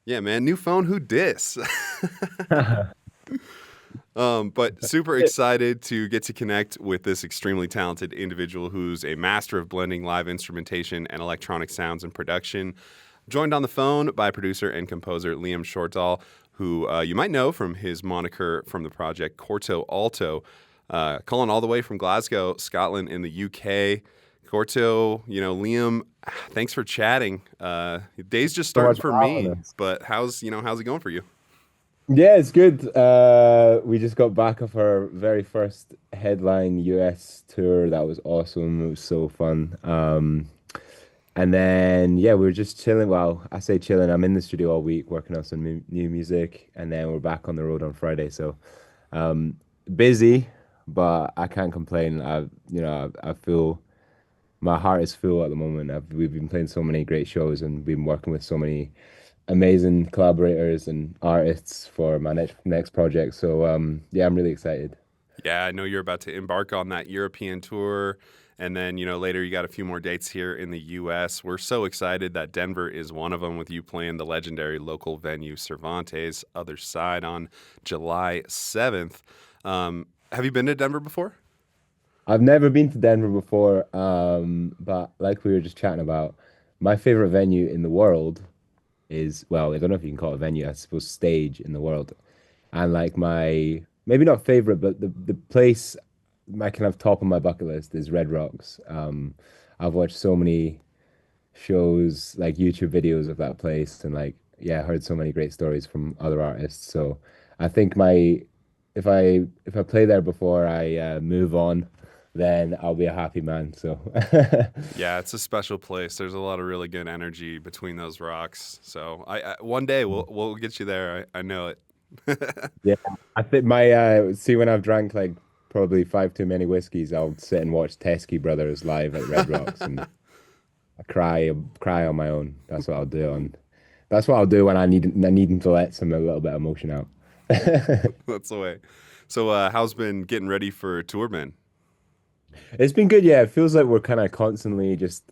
Yeah, man, new phone, who dis? But super excited to get to connect with this extremely talented individual who's a master of blending live instrumentation and electronic sounds in production. Joined on the phone by producer and composer Liam Shortall, who you might know from his moniker from the project Corto.alto, calling all the way from Glasgow, Scotland, in the UK. Corto, Liam, thanks for chatting. Day's just So starting much for for having me, us. but how's it going for you? Yeah, it's good. We just got back off our very first headline US tour. That was awesome. It was so fun. And then yeah, we were just chilling. Well, I say chilling. I'm in the studio all week working on some new music, and then we're back on the road on Friday. So um, busy, but I can't complain. I feel my heart is full at the moment. We've been playing so many great shows and been working with so many amazing collaborators and artists for my next project. So yeah, I'm really excited. Yeah, I know you're about to embark on that European tour. And then, later you got a few more dates here in the US. We're so excited that Denver is one of them with you playing the legendary local venue Cervantes, other side on July 7th. Have you been to Denver before? I've never been to Denver before, but like we were just chatting about, my favorite venue in the world is, well, I don't know if you can call it a venue, I suppose stage in the world. And like my maybe not favorite, but the place my kind of top of my bucket list is Red Rocks. I've watched so many shows, like YouTube videos of that place, and like yeah, heard so many great stories from other artists. So I think my if I play there before I move on, then I'll be a happy man. So Yeah, it's a special place. There's a lot of really good energy between those rocks. So I one day we'll get you there. I know it. yeah, I think my see when I've drank like probably five too many whiskeys, I'll sit and watch Teskey Brothers live at Red Rocks and I cry on my own. That's what I'll do when I need to let some a little bit of emotion out. That's the way. So how's been getting ready for tour, man? It's been good, yeah. It feels like we're kind of constantly just.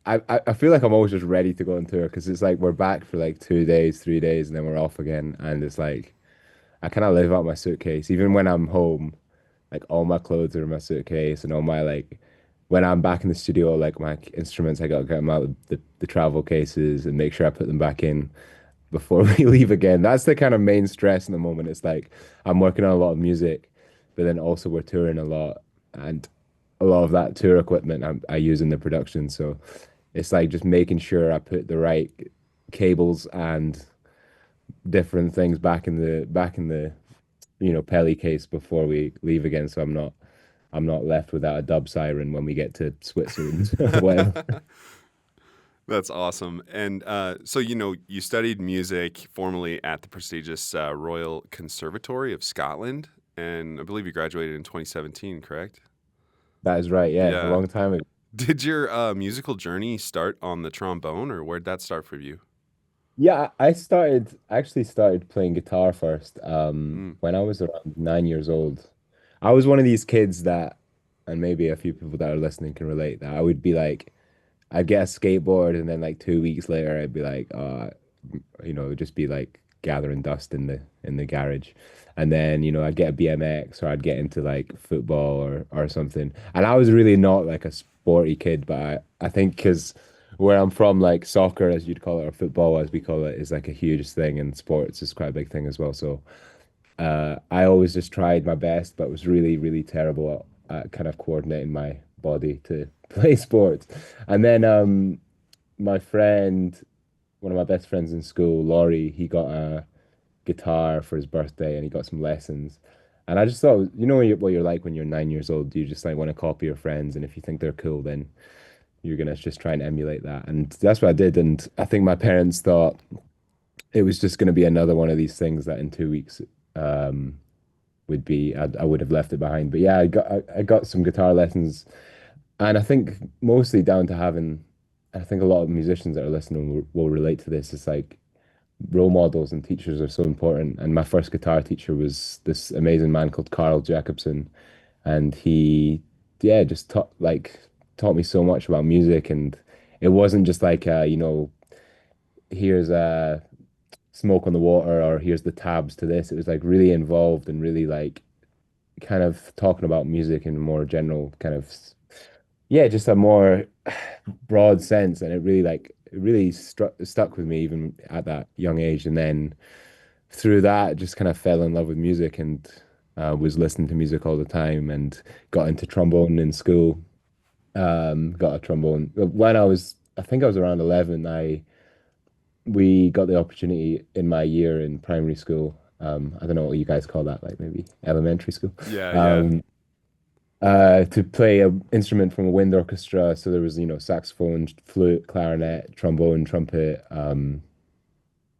I feel like I'm always just ready to go on tour because it's like we're back for like 2 days, 3 days, and then we're off again. And it's like I kind of live out my suitcase. Even when I'm home, like all my clothes are in my suitcase and all my like when I'm back in the studio, like my instruments, I gotta get them out of the travel cases and make sure I put them back in before we leave again. That's the kind of main stress in the moment. It's like I'm working on a lot of music, but then also we're touring a lot, and a lot of that tour equipment I use in the production. So it's like just making sure I put the right cables and different things back in the Pelly case before we leave again. So I'm not left without a dub siren when we get to Switzerland or whatever. That's awesome. And so, you studied music formally at the prestigious Royal Conservatoire of Scotland. And I believe you graduated in 2017, correct? That is right. Yeah, a Yeah. long time ago. Did your musical journey start on the trombone, or where'd that start for you? Yeah, I actually started playing guitar first Mm. when I was around 9 years old. I was one of these kids that, and maybe a few people that are listening can relate, that I would be like, I'd get a skateboard and then like 2 weeks later I'd be like, it'd just be like gathering dust in the garage. And then, I'd get a BMX or I'd get into like football or something. And I was really not like a sporty kid, but I think because where I'm from, like soccer, as you'd call it, or football, as we call it, is like a huge thing, and sports is quite a big thing as well. So I always just tried my best, but was really, really terrible at kind of coordinating my body to play sports. And then my friend, one of my best friends in school, Laurie, he got a guitar for his birthday and he got some lessons. And I just thought, what you're like when you're 9 years old. You just like want to copy your friends, and if you think they're cool, then you're gonna just try and emulate that. And that's what I did. And I think my parents thought it was just gonna be another one of these things that in 2 weeks um, I would have left it behind. But yeah, I got some guitar lessons, and I think mostly down to having. I think a lot of musicians that are listening will relate to this. It's like role models and teachers are so important. And my first guitar teacher was this amazing man called Carl Jacobson, and he, yeah, just taught me so much about music. And it wasn't just like here's smoke on the water or here's the tabs to this. It was like really involved and really like kind of talking about music in a more general kind of yeah, just a more broad sense, and it really stuck with me even at that young age. And then through that, just kind of fell in love with music and was listening to music all the time and got into trombone in school. Got a trombone when I think I was around 11. I We got the opportunity in my year in primary school. I don't know what you guys call that, like maybe elementary school. Yeah, yeah. Um, to play an instrument from a wind orchestra. So there was, saxophone, flute, clarinet, trombone, trumpet. And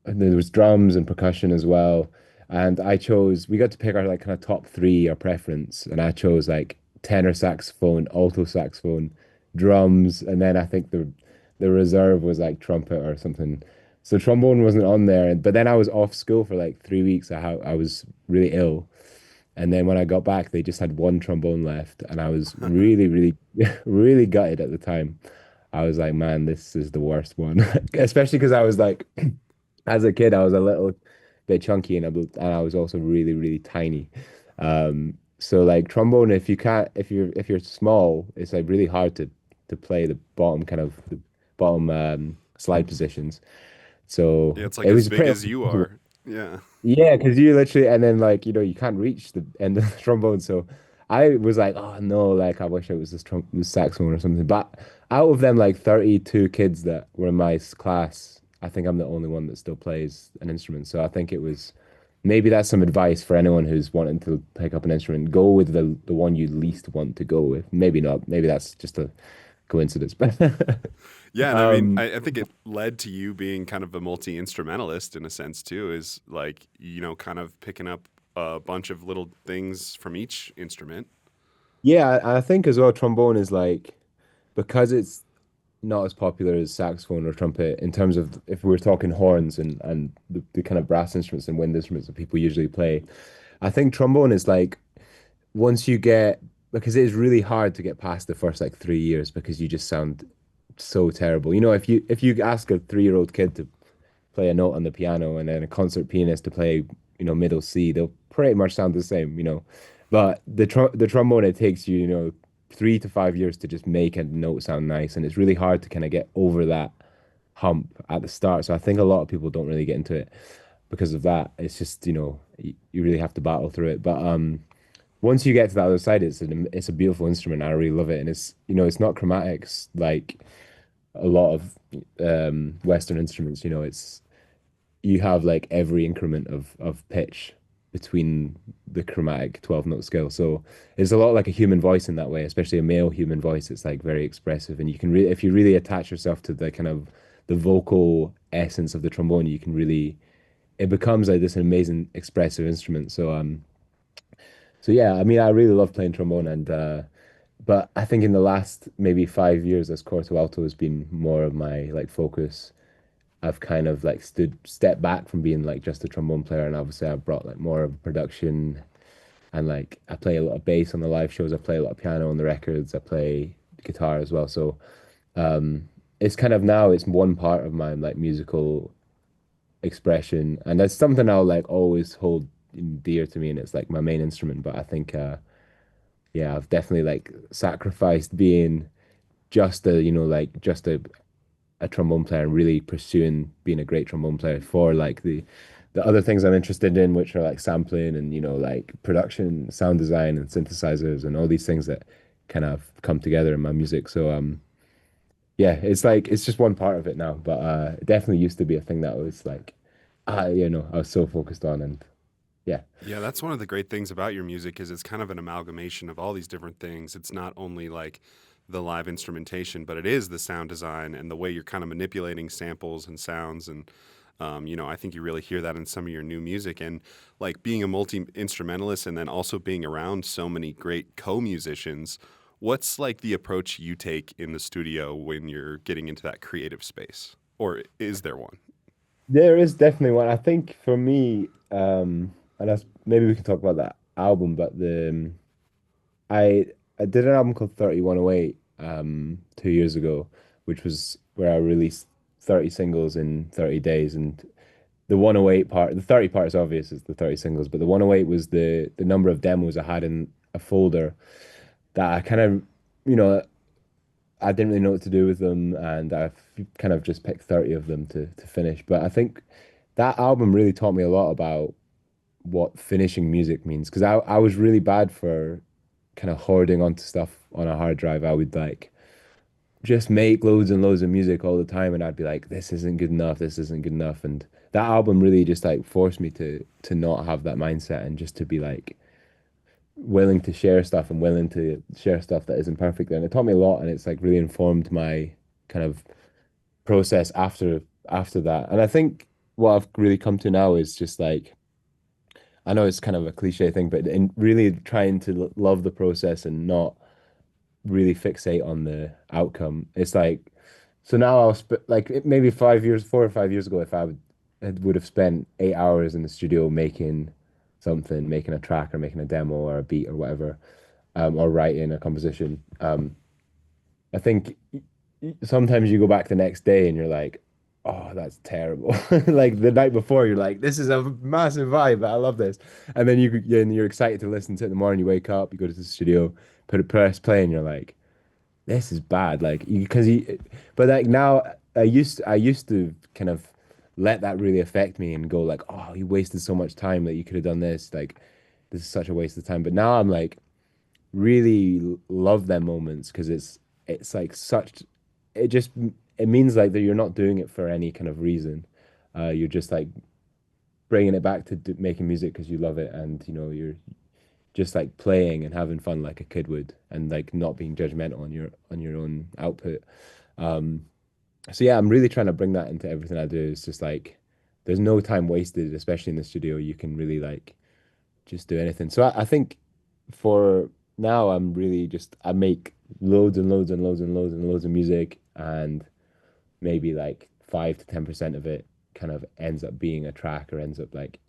there was drums and percussion as well. And we got to pick our like kind of top three, our preference. And I chose like tenor saxophone, alto saxophone, drums, and then I think the reserve was like trumpet or something. So trombone wasn't on there. But then I was off school for like 3 weeks. I was really ill. And then when I got back, they just had one trombone left, and I was really, really, really gutted at the time. I was like, man, this is the worst one. Especially because I was like, as a kid, I was a little bit chunky, and I was also really, really tiny. So like trombone, if you can't, if you're small, it's like really hard to play the bottom kind of the bottom slide positions. So Yeah, it's like it as was big pretty as you are. Yeah. yeah, because you literally, and then like, you can't reach the end of the trombone. So I was like, oh no, like I wish it was this saxophone or something. But out of them, like 32 kids that were in my class, I think I'm the only one that still plays an instrument. So I think it was maybe that's some advice for anyone who's wanting to pick up an instrument. Go with the one you least want to go with. Maybe not. Maybe that's just a coincidence. But Yeah, and I mean, um, I think it led to you being kind of a multi instrumentalist in a sense too, is like, kind of picking up a bunch of little things from each instrument. yeah, I think as well, trombone is like because it's not as popular as saxophone or trumpet in terms of if we're talking horns and the kind of brass instruments and wind instruments that people usually play. I think trombone is like once you get because it is really hard to get past the first like 3 years because you just sound so terrible. If you ask a 3-year-old kid to play a note on the piano and then a concert pianist to play, middle C, they'll pretty much sound the same. But the trombone, it takes you, 3 to 5 years to just make a note sound nice, and it's really hard to kind of get over that hump at the start. So I think a lot of people don't really get into it because of that. It's just, you really have to battle through it. But once you get to the other side, it's a beautiful instrument. I really love it, and it's not chromatics like a lot of Western instruments. It's you have like every increment of pitch between the chromatic 12 note scale. So it's a lot like a human voice in that way, especially a male human voice. It's like very expressive, and you can really, if you really attach yourself to the kind of the vocal essence of the trombone, you can really, it becomes like this amazing expressive instrument. So yeah, I mean, I really love playing trombone, and but I think in the last maybe 5 years, as corto alto has been more of my like focus. I've kind of like stepped back from being like just a trombone player, and obviously I brought like more of a production, and like I play a lot of bass on the live shows. I play a lot of piano on the records. I play guitar as well. So it's kind of now it's one part of my like musical expression, and that's something I'll like always hold dear to me, and it's like my main instrument. But I think yeah, I've definitely like sacrificed being just a trombone player and really pursuing being a great trombone player for like the other things I'm interested in, which are like sampling and like production, sound design, and synthesizers, and all these things that kind of come together in my music. So yeah, it's like it's just one part of it now, but it definitely used to be a thing that was like I was so focused on, and yeah. Yeah, that's one of the great things about your music is it's kind of an amalgamation of all these different things. It's not only like the live instrumentation, but it is the sound design and the way you're kind of manipulating samples and sounds. And, I think you really hear that in some of your new music. And like being a multi instrumentalist and then also being around so many great co musicians, what's like the approach you take in the studio when you're getting into that creative space? Or is there one? There is definitely one. I think for me, and that's maybe we can talk about that album, but I I did an album called 3108 2 years ago, which was where I released 30 singles in 30 days, and the 108 part, the 30 part is obvious, it's the 30 singles, but the 108 was the number of demos I had in a folder that I kind of, you know, I didn't really know what to do with them, and I've kind of just picked 30 of them to finish. But I think that album really taught me a lot about what finishing music means, because I was really bad for kind of hoarding onto stuff on a hard drive. I would like just make loads and loads of music all the time, and I'd be like, this isn't good enough, this isn't good enough. And that album really just like forced me to not have that mindset and just to be like willing to share stuff and willing to share stuff that isn't perfect. And it taught me a lot, and it's like really informed my kind of process after that. And I think what I've really come to now is just like, I know it's kind of a cliche thing, but in really trying to love the process and not really fixate on the outcome. It's like, so now I'll sp like maybe 5 years, 4 or 5 years ago, if I would have spent 8 hours in the studio making something, making a track or making a demo or a beat or whatever, or writing a composition. I think sometimes you go back the next day and you're like, oh, that's terrible. Like the night before, you're like, this is a massive vibe. I love this. And then and you're excited to listen to it in the morning. You wake up, you go to the studio, press play, and you're like, this is bad. Like but like now I used to kind of let that really affect me and go like, oh, you wasted so much time that you could have done this. Like this is such a waste of time. But now I'm like really love them moments because it's like such it just it means like that you're not doing it for any kind of reason. You're just like bringing it back to making music because you love it, and you're just like playing and having fun like a kid would, and like not being judgmental on your own output. Um, so yeah, I'm really trying to bring that into everything I do. It's just like there's no time wasted, especially in the studio. You can really like just do anything. So I think for now, I'm really just I make loads and loads and loads and loads and loads of music, and maybe like 5 to 10% of it kind of ends up being a track or ends up like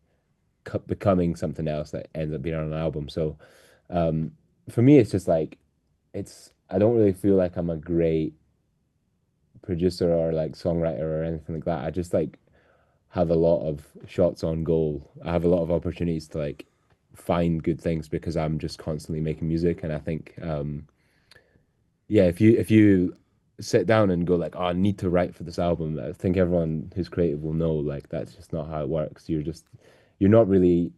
becoming something else that ends up being on an album. So um, for me, it's just like I don't really feel like I'm a great producer or like songwriter or anything like that. I just like have a lot of shots on goal. I have a lot of opportunities to like find good things because I'm just constantly making music. And I think yeah, if you sit down and go like, oh, I need to write for this album, I think everyone who's creative will know like that's just not how it works. You're not really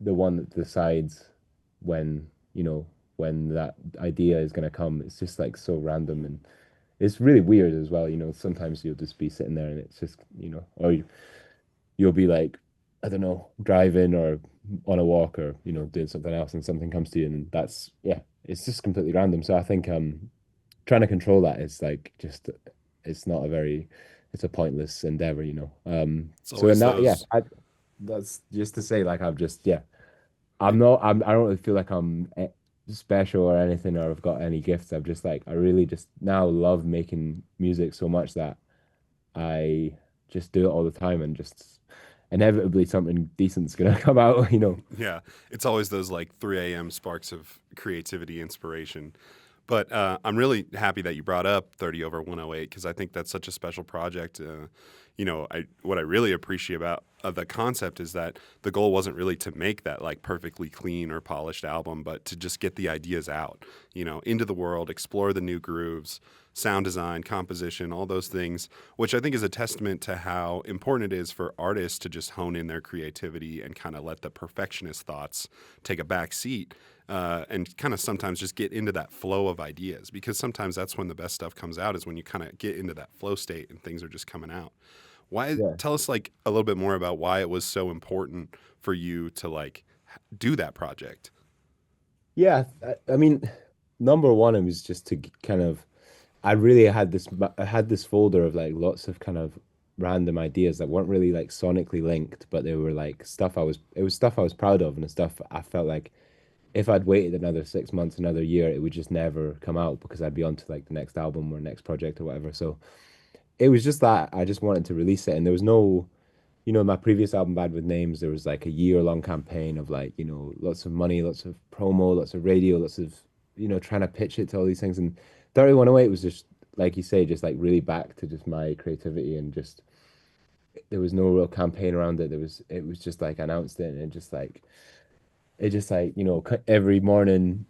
the one that decides when, when that idea is gonna come. It's just like so random, and it's really weird as well. Sometimes you'll just be sitting there and it's just, or you'll be like, I don't know, driving or on a walk or, doing something else and something comes to you, and that's yeah, it's just completely random. So I think trying to control that is like just it's not a very it's a pointless endeavor. It's So in always that, yeah, those. that's just to say like I don't really feel like I'm special or anything, or I've got any gifts. I'm just like I really just now love making music so much that I just do it all the time, and just inevitably something decent's gonna come out. Yeah, it's always those like 3 a.m. sparks of creativity, inspiration. But I'm really happy that you brought up 30 over 108 because I think that's such a special project. What I really appreciate about the concept is that the goal wasn't really to make that like perfectly clean or polished album, but to just get the ideas out, into the world, explore the new grooves, sound design, composition, all those things, which I think is a testament to how important it is for artists to just hone in their creativity and kind of let the perfectionist thoughts take a back seat and kind of sometimes just get into that flow of ideas because sometimes that's when the best stuff comes out is when you kind of get into that flow state and things are just coming out. Why Yeah. tell us like a little bit more about why it was so important for you to like do that project? Yeah, I mean, number one, it was just to kind of, I really I had this folder of like lots of kind of random ideas that weren't really like sonically linked, but they were like it was stuff I was proud of, and stuff I felt like if I'd waited another 6 months, another year, it would just never come out because I'd be on to like the next album or next project or whatever. So it was just that I just wanted to release it, and there was no, my previous album, Bad with Names, there was like a year-long campaign of like, lots of money, lots of promo, lots of radio, lots of, trying to pitch it to all these things. And 3108 was just like you say, just like really back to just my creativity and just there was no real campaign around it. It was just like announced it and it just like, every morning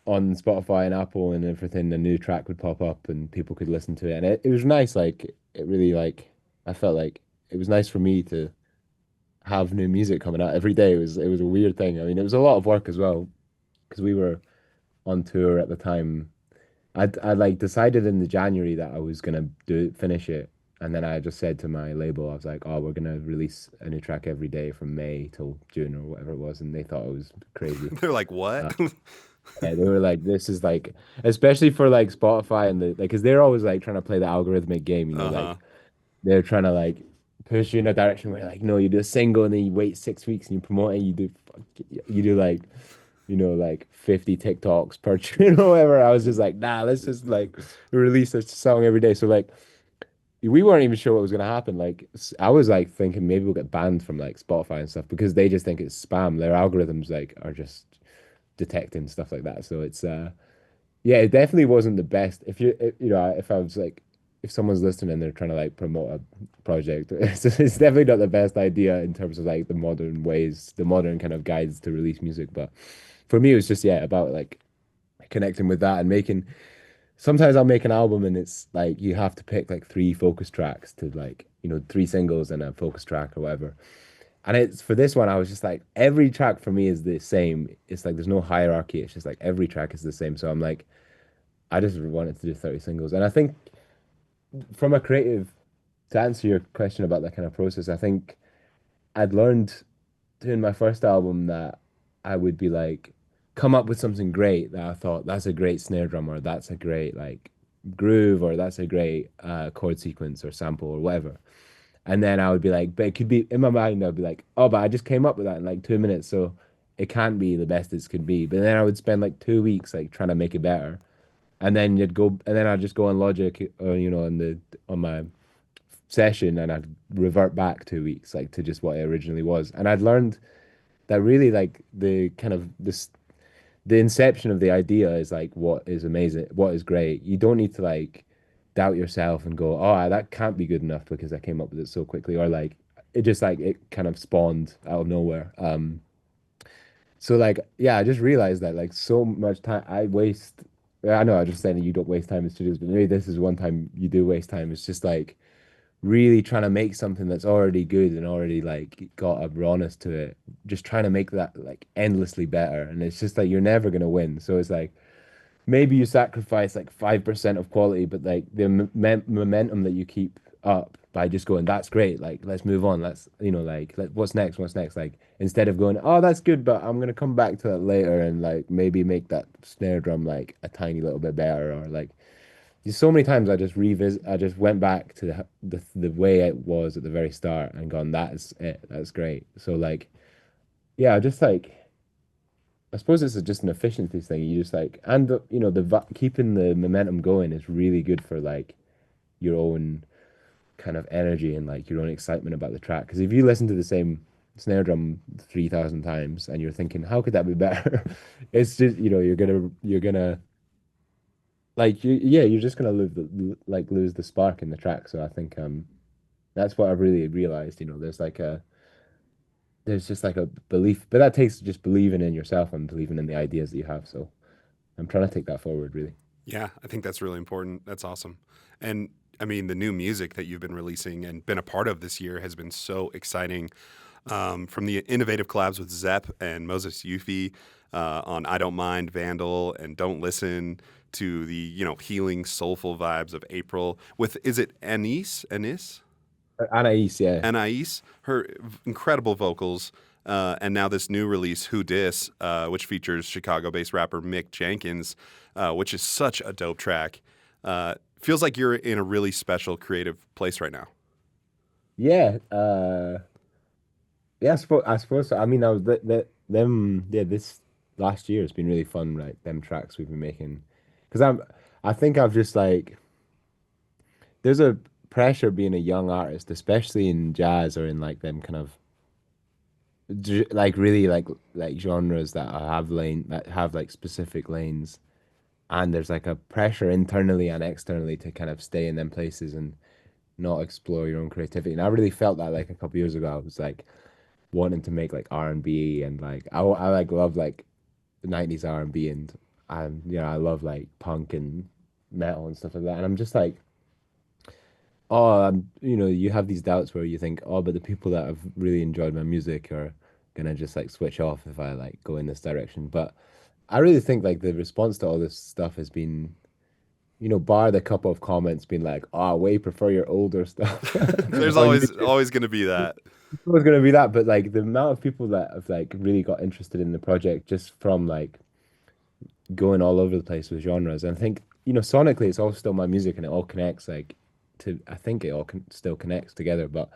on Spotify and Apple and everything, a new track would pop up and people could listen to it. And it was nice. Like it really like I felt like it was nice for me to have new music coming out every day. It was a weird thing. I mean, it was a lot of work as well because we were on tour at the time. I like decided in the January that I was gonna finish it, and then I just said to my label, I was like, "Oh, we're gonna release a new track every day from May till June or whatever it was," and they thought it was crazy. They're like, what? Uh, yeah, they were like, "This is like, especially for like Spotify and the like, because they're always like trying to play the algorithmic game, Uh-huh. like they're trying to like push you in a direction where like, no, you do a single and then you wait 6 weeks and you promote it, you do like, like 50 TikToks per tune or whatever. I was just like, nah, let's just like release a song every day. So like we weren't even sure what was gonna happen. Like I was like thinking maybe we'll get banned from like Spotify and stuff because they just think it's spam. Their algorithms like are just detecting stuff like that. So it's yeah, it definitely wasn't the best. If I was like, if someone's listening and they're trying to like promote a project, it's definitely not the best idea in terms of like the modern ways, the modern kind of guides to release music. But for me, it was just, yeah, about like connecting with that and making, sometimes I'll make an album and it's like you have to pick like three focus tracks to like, three singles and a focus track or whatever. And it's for this one, I was just like, every track for me is the same. It's like there's no hierarchy. It's just like every track is the same. So I'm like, I just wanted to do 30 singles. And I think from a creative, to answer your question about that kind of process, I think I'd learned doing my first album that I would be like, come up with something great that I thought that's a great snare drum or that's a great like groove or that's a great chord sequence or sample or whatever. And then I would be like, but it could be in my mind, I'd be like, oh, but I just came up with that in like 2 minutes. So it can't be the best it could be. But then I would spend like 2 weeks like trying to make it better. And then I'd just go on Logic, on my session, and I'd revert back 2 weeks, like to just what it originally was. And I'd learned that really, like the kind of this, the inception of the idea is like what is amazing, what is great. You don't need to like doubt yourself and go, oh, that can't be good enough because I came up with it so quickly, or like it just like it kind of spawned out of nowhere. So like, yeah, I just realized that like so much time I waste. I know I just saying that you don't waste time in studios, but maybe this is one time you do waste time. It's just like really trying to make something that's already good and already like got a rawness to it. Just trying to make that like endlessly better, and it's just like you're never gonna win. So it's like maybe you sacrifice like 5% of quality, but like the momentum that you keep up by just going, that's great. Like, let's move on. What's next? What's next? Like, instead of going, oh, that's good, but I'm gonna come back to that later and like maybe make that snare drum like a tiny little bit better, or like there's so many times I just went back to the way it was at the very start and gone, that is it. That's great. So like, yeah, just like I suppose it's just an efficiency thing. You just like, and keeping the momentum going is really good for like your own kind of energy and like your own excitement about the track. Because if you listen to the same snare drum 3,000 times and you're thinking, how could that be better? It's just, you're gonna like, yeah, you're just gonna lose the spark in the track. So I think, that's what I've really realized, there's just like a belief, but that takes just believing in yourself and believing in the ideas that you have. So I'm trying to take that forward, really. Yeah, I think that's really important. That's awesome. And I mean, the new music that you've been releasing and been a part of this year has been so exciting. From the innovative collabs with Zepp and Moses Yoofee on I Don't Mind, Vandal, and Don't Listen, to the healing, soulful vibes of April with, is it Anaiis? Anaiis, yeah. Anaiis, her incredible vocals, and now this new release, WHODIS, which features Chicago-based rapper Mick Jenkins, which is such a dope track. Feels like you're in a really special creative place right now. Yeah, yeah, I suppose so. I mean, I was them, yeah, this last year has been really fun, right? Them tracks we've been making. Because I think I've just like, there's a pressure being a young artist, especially in jazz or in like them kind of like really like genres that have like specific lanes. and there's like a pressure internally and externally to kind of stay in them places and not explore your own creativity. And I really felt that like a couple years ago. I was like wanting to make like R&B and like I like love like the 90s R&B and you know I love like punk and metal and stuff like that. And I'm just like, oh, you know, you have these doubts where you think, oh, but the people that have really enjoyed my music are gonna just like switch off if I like go in this direction. But I really think like the response to all this stuff has been, you know, bar the couple of comments being like, oh, way prefer your older stuff There's on always YouTube. always going to be that. It's always gonna be that, but like the amount of people that have like really got interested in the project just from like going all over the place with genres. And I think, you know, sonically it's all still my music and it all connects like to I think it all still connects together. But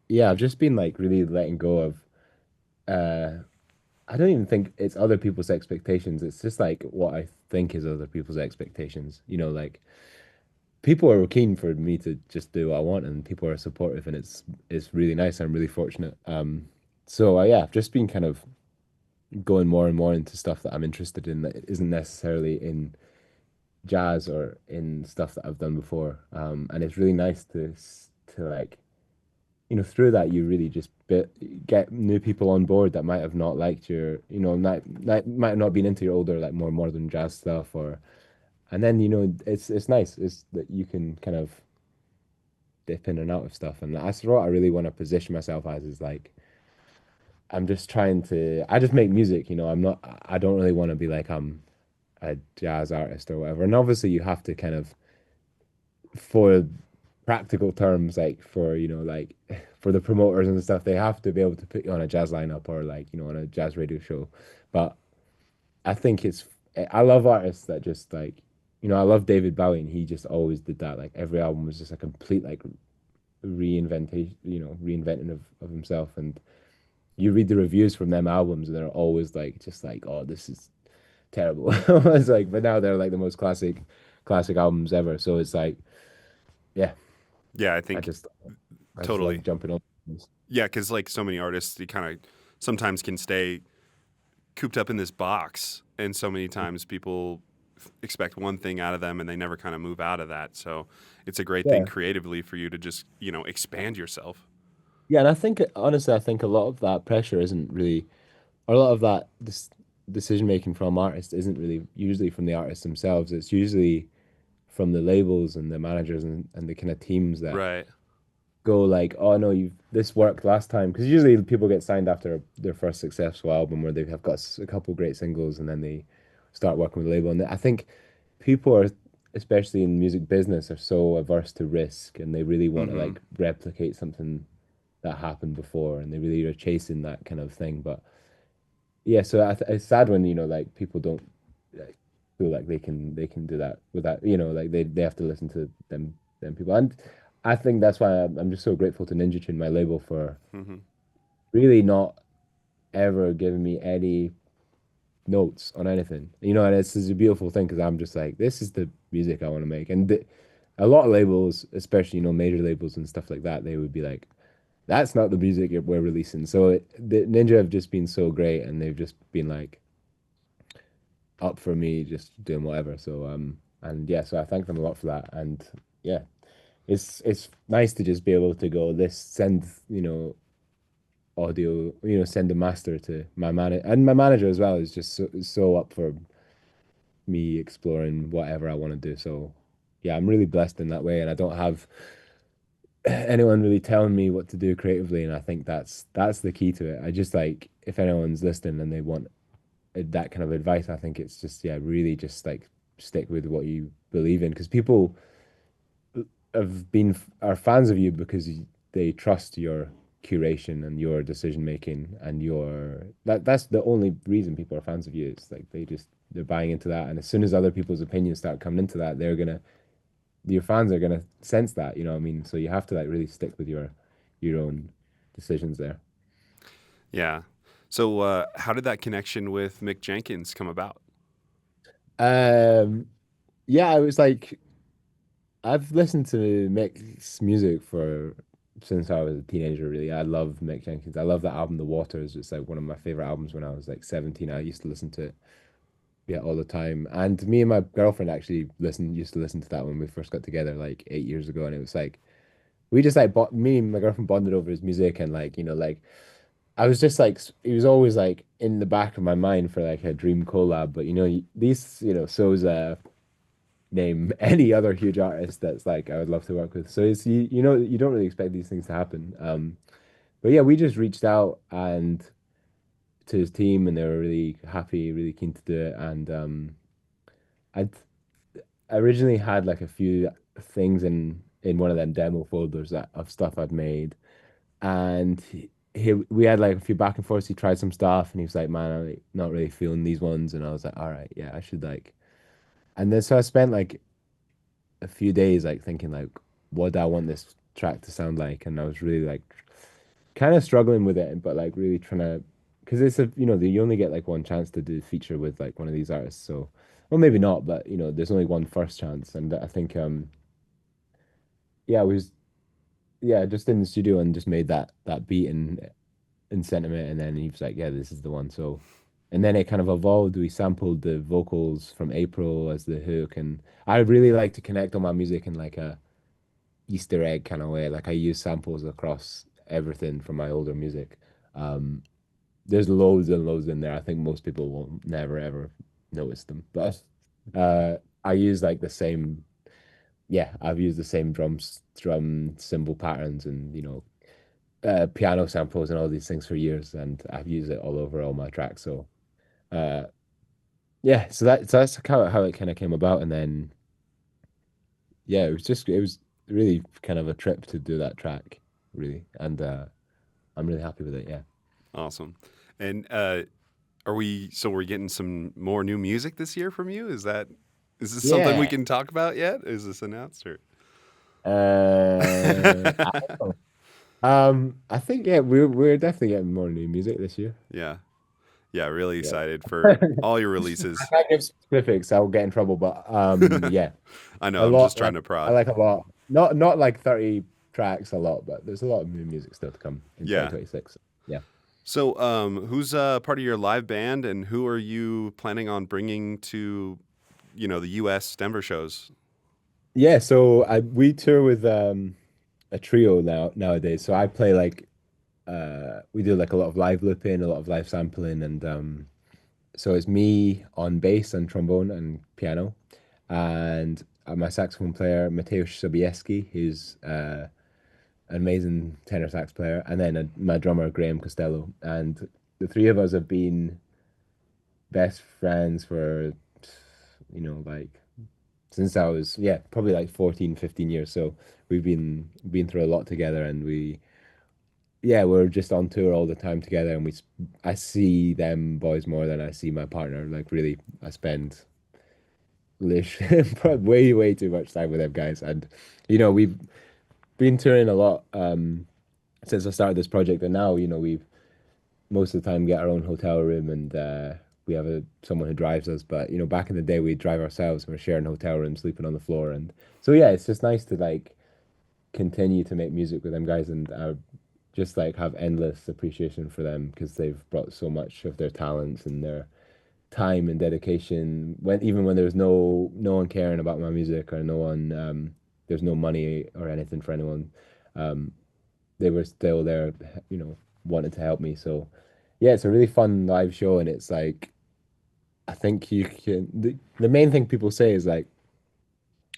yeah, I've just been like really letting go of uh I don't even think it's other people's expectations. It's just like what I think is other people's expectations. You know, like people are keen for me to just do what I want and people are supportive and it's really nice. I'm really fortunate. So yeah, I've just been kind of going more and more into stuff that I'm interested in that isn't necessarily in jazz or in stuff that I've done before. And it's really nice to like, you know, through that you really just get new people on board that might have not liked your, you know, might have not been into your older like more modern jazz stuff or, and then you know it's nice is that you can kind of dip in and out of stuff, and that's what I really want to position myself as is like I'm just trying to I just make music, you know, I don't really want to be like I'm a jazz artist or whatever. And obviously you have to kind of for practical terms, like for, you know, like for the promoters and stuff, they have to be able to put you on a jazz lineup or like, you know, on a jazz radio show. But I think I love artists that just like, you know, I love David Bowie and he just always did that. Like every album was just a complete like reinventation, you know, reinventing of himself. And you read the reviews from them albums and they're always like, just like, oh, this is terrible. It's like, but now they're like the most classic albums ever. So it's like, yeah, Yeah, I I think just I just love totally. jumping on things. Yeah, because like so many artists, you kind of sometimes can stay cooped up in this box, and so many times people expect one thing out of them, and they never kind of move out of that. So it's a great thing Yeah. creatively for you to just expand yourself. Yeah, and I think honestly, I think a lot of that pressure isn't really, or a lot of that this decision making from artists isn't really usually from the artists themselves. It's usually from the labels and the managers and the kind of teams that Right. go like, oh no, you've this worked last time because usually people get signed after their first successful album where they have got a couple great singles and then they start working with a label. And I think people are, especially in music business, are so averse to risk and they really want to Mm-hmm. like replicate something that happened before and they really are chasing that kind of thing. But yeah, so it's sad when you know like people don't like, feel like they can do that without you know like they have to listen to them people. And I think that's why I'm just so grateful to Ninja Tune, my label, for Mm-hmm. really not ever giving me any notes on anything. You know, and it's a beautiful thing because I'm just like, this is the music I want to make. And a lot of labels, especially, you know, major labels and stuff like that, they would be like, that's not the music we're releasing. So the Ninja have just been so great and they've just been like up for me just doing whatever. So and yeah, so I thank them a lot for that. And yeah, it's nice to just be able to go this send, you know, audio, you know, send a master to my manager and my manager as well is just so up for me exploring whatever I want to do. So yeah, I'm really blessed in that way, and I don't have anyone really telling me what to do creatively, and I think that's the key to it. I just like if anyone's listening and they want that kind of advice, I think it's just yeah, really just like stick with what you believe in because people have been are fans of you because they trust your curation and your decision making and your that's the only reason people are fans of you. It's like they're buying into that, and as soon as other people's opinions start coming into that, they're gonna your fans are gonna sense that, you know what I mean? So you have to like really stick with your own decisions there. Yeah. So how did that connection with Mick Jenkins come about? Um, yeah, I was like I've listened to Mick's music for since I was a teenager, really. I love Mick Jenkins. I love that album, The Waters. It's like one of my favorite albums when I was like 17. I used to listen to it yeah, all the time. And me and my girlfriend actually used to listen to that when we first got together like 8 years ago, and it was like we just like me and my girlfriend bonded over his music, and like like I was just like he was always like in the back of my mind for like a dream collab. But these Souza name any other huge artist that's like I would love to work with. So it's you don't really expect these things to happen. But yeah, we just reached out and to his team, and they were really happy, really keen to do it. And I originally had like a few things in one of them demo folders that of stuff I'd made, and we had like a few back and forths. He tried some stuff, and he was like, "Man, I'm like, not really feeling these ones." And I was like, "All right, yeah, I should like." And then so I spent like a few days like thinking like, what do I want this track to sound like? And I was really like kind of struggling with it, but like really trying to, because it's you only get like one chance to do feature with like one of these artists. So, well, maybe not, but there's only one first chance, and I think yeah, we was yeah, just in the studio and just made that beat and sent him it, and then he was like, yeah, this is the one. So, and then it kind of evolved. We sampled the vocals from April as the hook, and I really like to connect all my music in like a Easter egg kind of way. Like I use samples across everything from my older music. Um, there's loads and loads in there. I think most people will never ever notice them, but I use like the same. Yeah, I've used the same drum cymbal patterns, and piano samples and all these things for years, and I've used it all over all my tracks. So uh, yeah, so that's how it kind of came about, and then yeah, it was really kind of a trip to do that track, really, and I'm really happy with it. Yeah. Awesome. And we're getting some more new music this year from you? Is this something we Yeah. can talk about yet? Is this announced or I don't know. I think yeah, we're definitely getting more new music this year. Yeah. Yeah, really Yeah. excited for all your I releases. can't give specifics, I'll get in trouble, but yeah, I know, a I'm just lot trying like to I prod. like a lot. Not like 30 tracks a lot, but there's a lot of new music still to come in Yeah. 2026. Yeah. So, who's part of your live band, and who are you planning on bringing to, the U.S. Denver shows? Yeah, so we tour with a trio nowadays. So I play like we do like a lot of live looping, a lot of live sampling, and so it's me on bass and trombone and piano, and my saxophone player Mateusz Sobieski, who's an amazing tenor sax player, and then my drummer Graham Costello, and the three of us have been best friends for like since I was probably like 14, 15 years. So we've been through a lot together, and we're just on tour all the time together, and I see them boys more than I see my partner. Like really, I spend literally way, way too much time with them guys. And we've been touring a lot since I started this project, and now we've most of the time get our own hotel room, and we have someone who drives us. But back in the day, we drive ourselves, and we're sharing hotel rooms, sleeping on the floor, and so yeah, it's just nice to like continue to make music with them guys, and just like have endless appreciation for them because they've brought so much of their talents and their time and dedication even when there's no one caring about my music, or no one there's no money or anything for anyone. um they were still there, wanted to help me. So yeah, it's a really fun live show, and it's like I think the main thing people say is like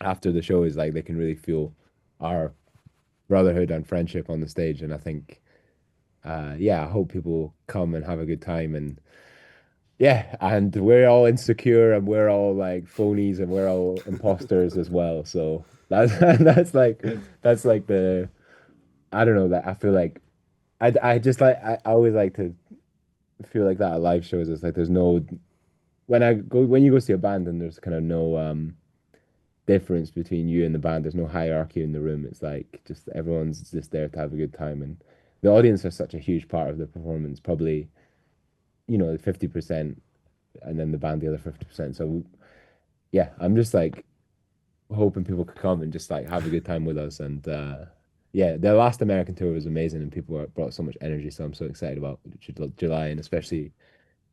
after the show is like they can really feel our brotherhood and friendship on the stage. And I think yeah, I hope people come and have a good time. And yeah, and we're all insecure, and we're all like phonies, and we're all imposters as well. So that's that's like the I don't know, that I feel like I just like I always like to feel like that at live shows. It's like there's no when you go see a band, and there's kind of no difference between you and the band. There's no hierarchy in the room. It's like just everyone's just there to have a good time, and the audience are such a huge part of the performance. Probably 50%, and then the band the other 50%. So yeah, I'm just like hoping people could come and just like have a good time with us. And yeah, the last American tour was amazing, and brought so much energy. So I'm so excited about July, and especially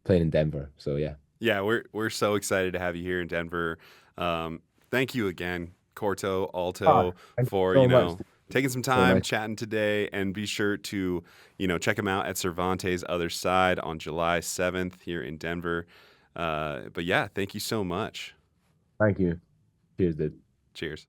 playing in Denver. So yeah. Yeah, we're so excited to have you here in Denver. Thank you again, Corto Ah, Alto, thank you for so much. taking some So time nice. chatting today. And be sure to check them out at Cervantes Other Side on July 7th here in Denver. But yeah, thank you so much. Thank you. Cheers, dude. Cheers.